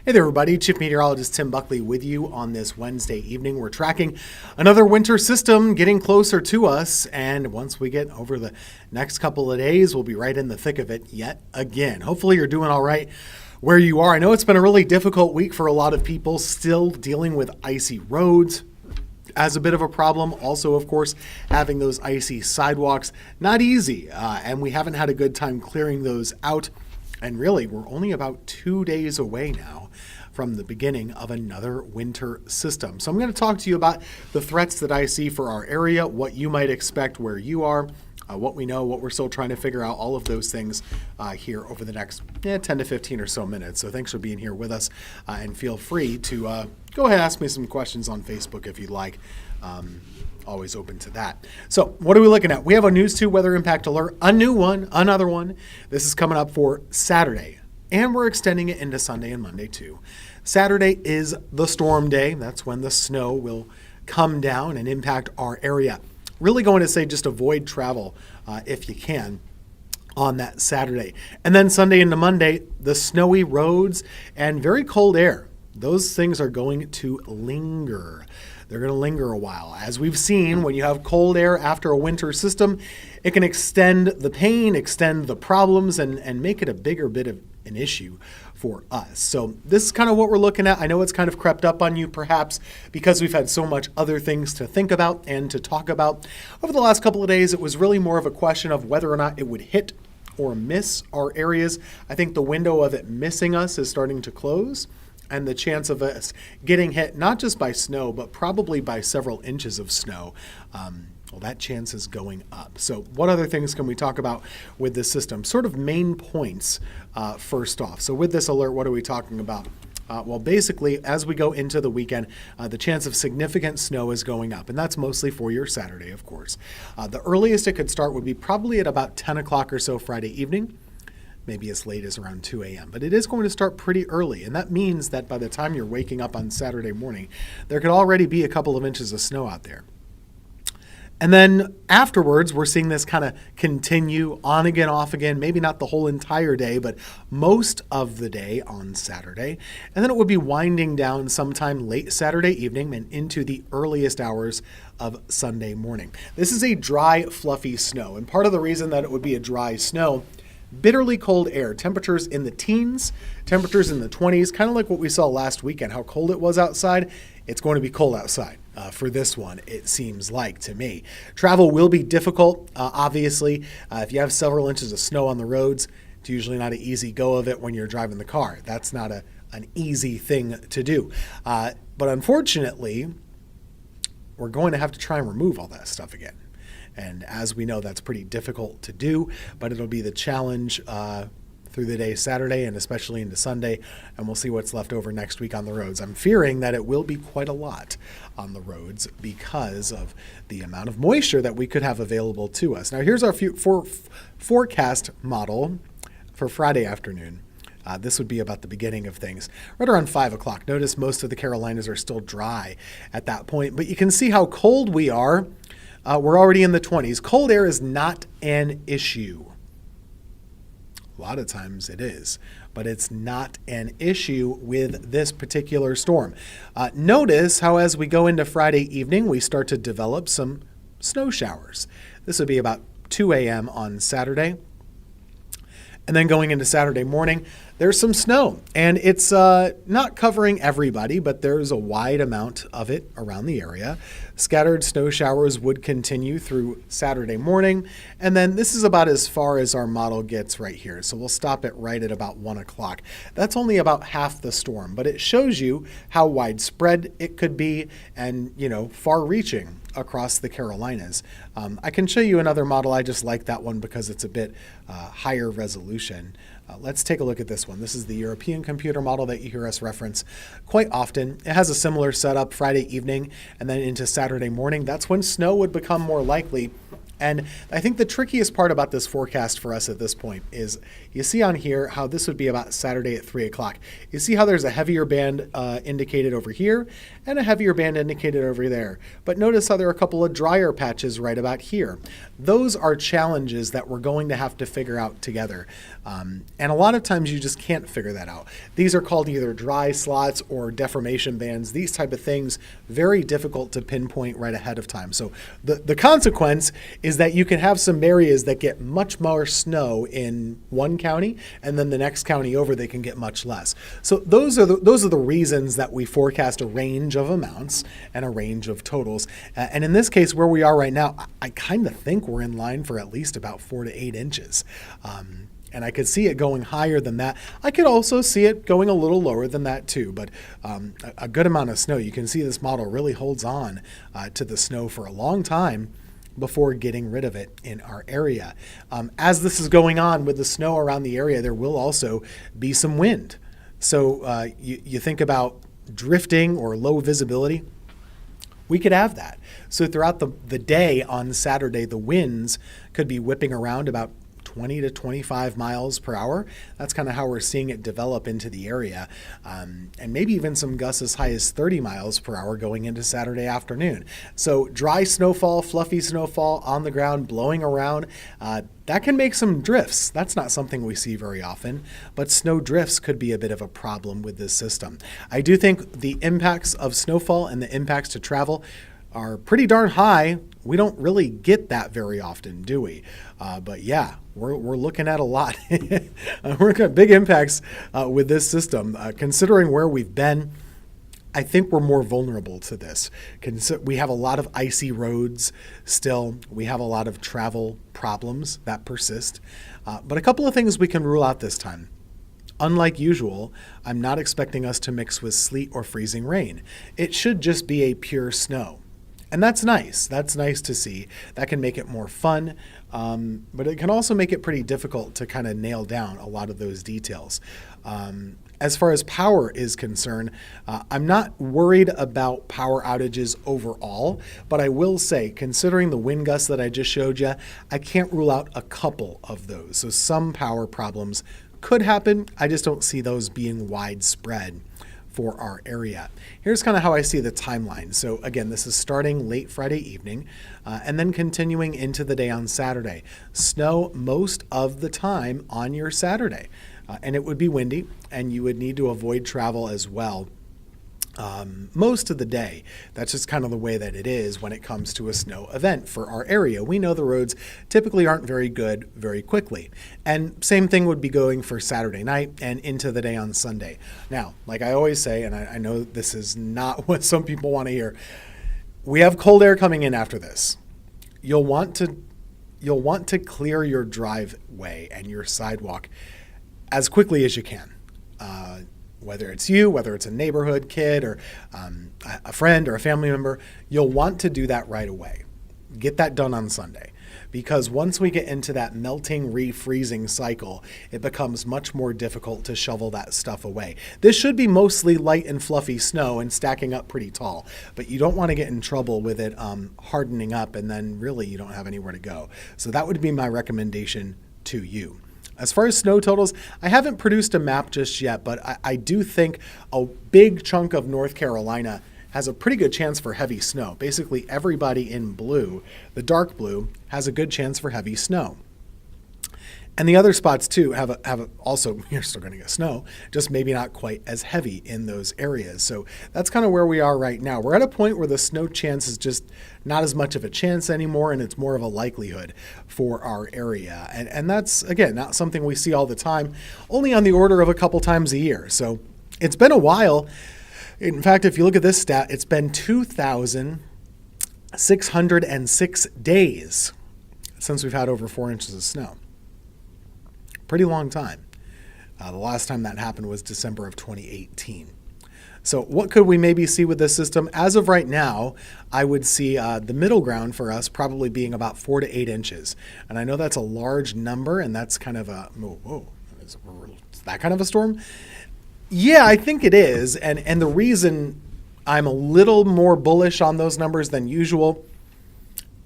Hey there, everybody. Chief Meteorologist Tim Buckley with you on this Wednesday evening. We're tracking another winter system getting closer to us, and once we get over the next couple of days, we'll be right in the thick of it yet again. Hopefully you're doing all right where you are. I know it's been a really difficult week for a lot of people, still dealing with icy roads as a bit of a problem. Also, of course, having those icy sidewalks, not easy, and we haven't had a good time clearing those out. And really, we're only about 2 days away now from the beginning of another winter system. So I'm going to talk to you about the threats that I see for our area, what you might expect where you are, what we know, what we're still trying to figure out, all of those things here over the next 10 to 15 or so minutes. So thanks for being here with us, and feel free to go ahead and ask me some questions on Facebook if you'd like. Always open to that. So what are we looking at? We have a News 2 weather impact alert, a new one, another one. This is coming up for Saturday, and we're extending it into Sunday and Monday too. Saturday is the storm day. That's when the snow will come down and impact our area. Really going to say just avoid travel if you can on that Saturday. And then Sunday into Monday, the snowy roads and very cold air. Those things are going to linger. They're going to linger a while. As we've seen, when you have cold air after a winter system, it can extend the pain, extend the problems, and make it a bigger bit of an issue for us. So this is kind of what we're looking at. I know it's kind of crept up on you perhaps because we've had so much other things to think about and to talk about. Over the last couple of days, it was really more of a question of whether or not it would hit or miss our areas. I think the window of it missing us is starting to close. And the chance of us getting hit, not just by snow, but probably by several inches of snow, well, that chance is going up. So what other things can we talk about with this system? Sort of main points first off. So with this alert, what are we talking about? Well, basically, as we go into the weekend, the chance of significant snow is going up, and that's mostly for your Saturday, of course. The earliest it could start would be probably at about 10 o'clock or so Friday evening. Maybe as late as around 2 a.m. But it is going to start pretty early, and that means that by the time you're waking up on Saturday morning, there could already be a couple of inches of snow out there. And then afterwards, we're seeing this kind of continue on again, off again, maybe not the whole entire day, but most of the day on Saturday. And then it would be winding down sometime late Saturday evening and into the earliest hours of Sunday morning. This is a dry, fluffy snow, and part of the reason that it would be a dry snow, bitterly cold air, temperatures in the teens, temperatures in the 20s, kind of like what we saw last weekend, how cold it was outside. It's going to be cold outside for this one, it seems like to me. Travel will be difficult, obviously. If you have several inches of snow on the roads, it's usually not an easy go of it when you're driving the car. That's not an easy thing to do. But unfortunately, we're going to have to try and remove all that stuff again. And as we know, that's pretty difficult to do, but it'll be the challenge through the day Saturday and especially into Sunday, and we'll see what's left over next week on the roads. I'm fearing that it will be quite a lot on the roads because of the amount of moisture that we could have available to us. Now, here's our forecast model for Friday afternoon. This would be about the beginning of things, right around 5 o'clock. Notice most of the Carolinas are still dry at that point, but you can see how cold we are. We're already in the 20s. Cold air is not an issue. A lot of times it is, but it's not an issue with this particular storm. Notice how as we go into Friday evening, we start to develop some snow showers. This would be about 2 a.m. on Saturday. And then going into Saturday morning, there's some snow, and it's not covering everybody, but there's a wide amount of it around the area. Scattered snow showers would continue through Saturday morning, and then this is about as far as our model gets right here. So we'll stop it right at about 1 o'clock. That's only about half the storm, but it shows you how widespread it could be and, far-reaching across the Carolinas. I can show you another model. I just like that one because it's a bit higher resolution. Let's take a look at this one. This is the European computer model that you hear us reference quite often. It has a similar setup Friday evening and then into Saturday morning. That's when snow would become more likely And I think the trickiest part about this forecast for us at this point is you see on here how this would be about Saturday at 3 o'clock. You see how there's a heavier band indicated over here and a heavier band indicated over there. But notice how there are a couple of drier patches right about here. Those are challenges that we're going to have to figure out together. And a lot of times you just can't figure that out. These are called either dry slots or deformation bands. These type of things, very difficult to pinpoint right ahead of time. So the consequence is that you can have some areas that get much more snow in one county, and then the next county over they can get much less. So those are the reasons that we forecast a range of amounts and a range of totals. And in this case, where we are right now, I kind of think we're in line for at least about 4 to 8 inches. And I could see it going higher than that. I could also see it going a little lower than that too, but a good amount of snow. You can see this model really holds on to the snow for a long time before getting rid of it in our area. As this is going on with the snow around the area, there will also be some wind. So you think about drifting or low visibility, we could have that. So throughout the day on Saturday, the winds could be whipping around about 20 to 25 miles per hour. That's kind of how we're seeing it develop into the area. And maybe even some gusts as high as 30 miles per hour going into Saturday afternoon. So dry snowfall, fluffy snowfall on the ground, blowing around. That can make some drifts. That's not something we see very often, but snow drifts could be a bit of a problem with this system. I do think the impacts of snowfall and the impacts to travel are pretty darn high. We don't really get that very often, do we? But yeah, we're looking at a lot. We're looking at big impacts with this system. Considering where we've been, I think we're more vulnerable to this. We have a lot of icy roads still. We have a lot of travel problems that persist. But a couple of things we can rule out this time. Unlike usual, I'm not expecting us to mix with sleet or freezing rain. It should just be a pure snow. And that's nice. That's nice to see. That can make it more fun, but it can also make it pretty difficult to kind of nail down a lot of those details. As far as power is concerned, I'm not worried about power outages overall, but I will say, considering the wind gusts that I just showed you, I can't rule out a couple of those. So some power problems could happen. I just don't see those being widespread for our area. Here's kind of how I see the timeline. So again, this is starting late Friday evening and then continuing into the day on Saturday. Snow most of the time on your Saturday, and it would be windy, and you would need to avoid travel as well. Most of the day. That's just kind of the way that it is when it comes to a snow event for our area. We know the roads typically aren't very good very quickly. And same thing would be going for Saturday night and into the day on Sunday. Now, like I always say, and I know this is not what some people want to hear, we have cold air coming in after this. You'll want to clear your driveway and your sidewalk as quickly as you can. Whether it's you, whether it's a neighborhood kid or a friend or a family member, you'll want to do that right away. Get that done on Sunday. Because once we get into that melting, refreezing cycle, it becomes much more difficult to shovel that stuff away. This should be mostly light and fluffy snow and stacking up pretty tall, but you don't want to get in trouble with it hardening up and then really you don't have anywhere to go. So that would be my recommendation to you. As far as snow totals, I haven't produced a map just yet, but I do think a big chunk of North Carolina has a pretty good chance for heavy snow. Basically, everybody in blue, the dark blue, has a good chance for heavy snow. And the other spots too have also, you're still going to get snow, just maybe not quite as heavy in those areas. So that's kind of where we are right now. We're at a point where the snow chance is just not as much of a chance anymore, and it's more of a likelihood for our area. And that's, again, not something we see all the time, only on the order of a couple times a year. So it's been a while. In fact, if you look at this stat, it's been 2,606 days since we've had over 4 inches of snow. Pretty long time. The last time that happened was December of 2018. So what could we maybe see with this system? As of right now, I would see the middle ground for us probably being about 4 to 8 inches. And I know that's a large number, and that's kind of a, is that kind of a storm? Yeah, I think it is. And the reason I'm a little more bullish on those numbers than usual,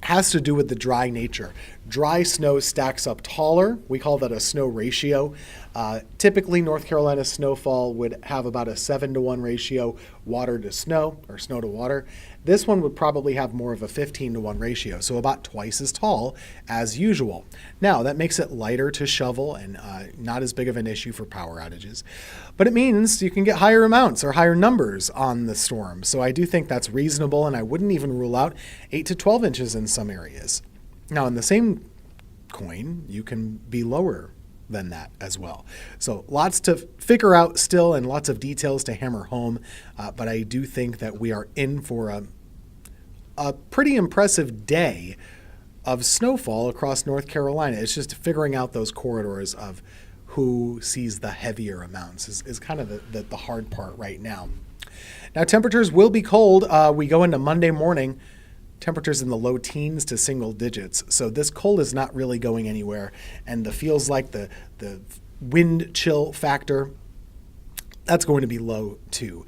has to do with the dry nature. Dry snow stacks up taller. We call that a snow ratio. Typically, North Carolina snowfall would have about a 7-to-1 ratio, water to snow or snow to water. This one would probably have more of a 15-to-1 ratio, so about twice as tall as usual. Now, that makes it lighter to shovel and not as big of an issue for power outages. But it means you can get higher amounts or higher numbers on the storm. So I do think that's reasonable, and I wouldn't even rule out 8 to 12 inches in some areas. Now, in the same coin, you can be lower than that as well. So lots to figure out still and lots of details to hammer home. But I do think that we are in for a pretty impressive day of snowfall across North Carolina. It's just figuring out those corridors of who sees the heavier amounts is kind of the hard part right now. Now, temperatures will be cold. We go into Monday morning, temperatures in the low teens to single digits. So this cold is not really going anywhere. And the feels like the wind chill factor, that's going to be low too.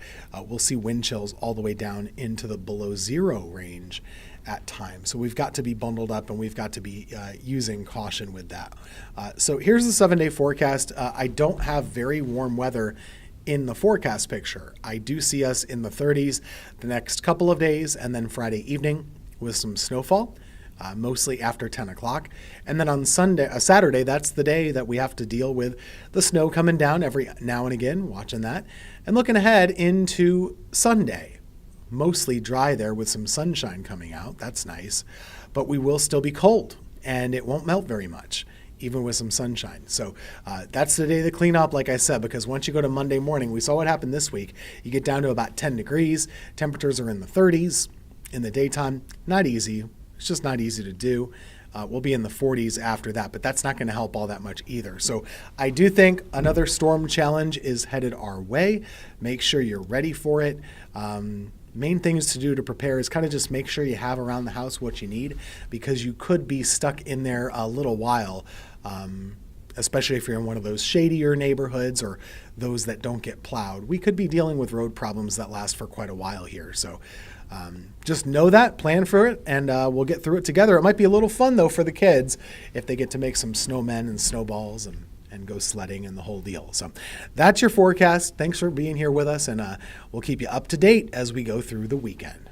We'll see wind chills all the way down into the below zero range at times. So we've got to be bundled up and we've got to be using caution with that. So here's the 7-day forecast. I don't have very warm weather in the forecast picture. I do see us in the 30s the next couple of days and then Friday evening with some snowfall, mostly after 10 o'clock. And then on Saturday, that's the day that we have to deal with the snow coming down every now and again, watching that. And looking ahead into Sunday, mostly dry there with some sunshine coming out. That's nice. But we will still be cold and it won't melt very much, even with some sunshine. So that's the day to clean up, like I said, because once you go to Monday morning, we saw what happened this week. You get down to about 10 degrees. Temperatures are in the 30s in the daytime. Not easy. It's just not easy to do. We'll be in the 40s after that, but that's not going to help all that much either. So I do think another storm challenge is headed our way. Make sure you're ready for it. Main things to do to prepare is kind of just make sure you have around the house what you need, because you could be stuck in there a little while, especially if you're in one of those shadier neighborhoods or those that don't get plowed. We could be dealing with road problems that last for quite a while here. So just know that, plan for it, and we'll get through it together. It might be a little fun, though, for the kids if they get to make some snowmen and snowballs and go sledding and the whole deal. So that's your forecast. Thanks for being here with us, and we'll keep you up to date as we go through the weekend.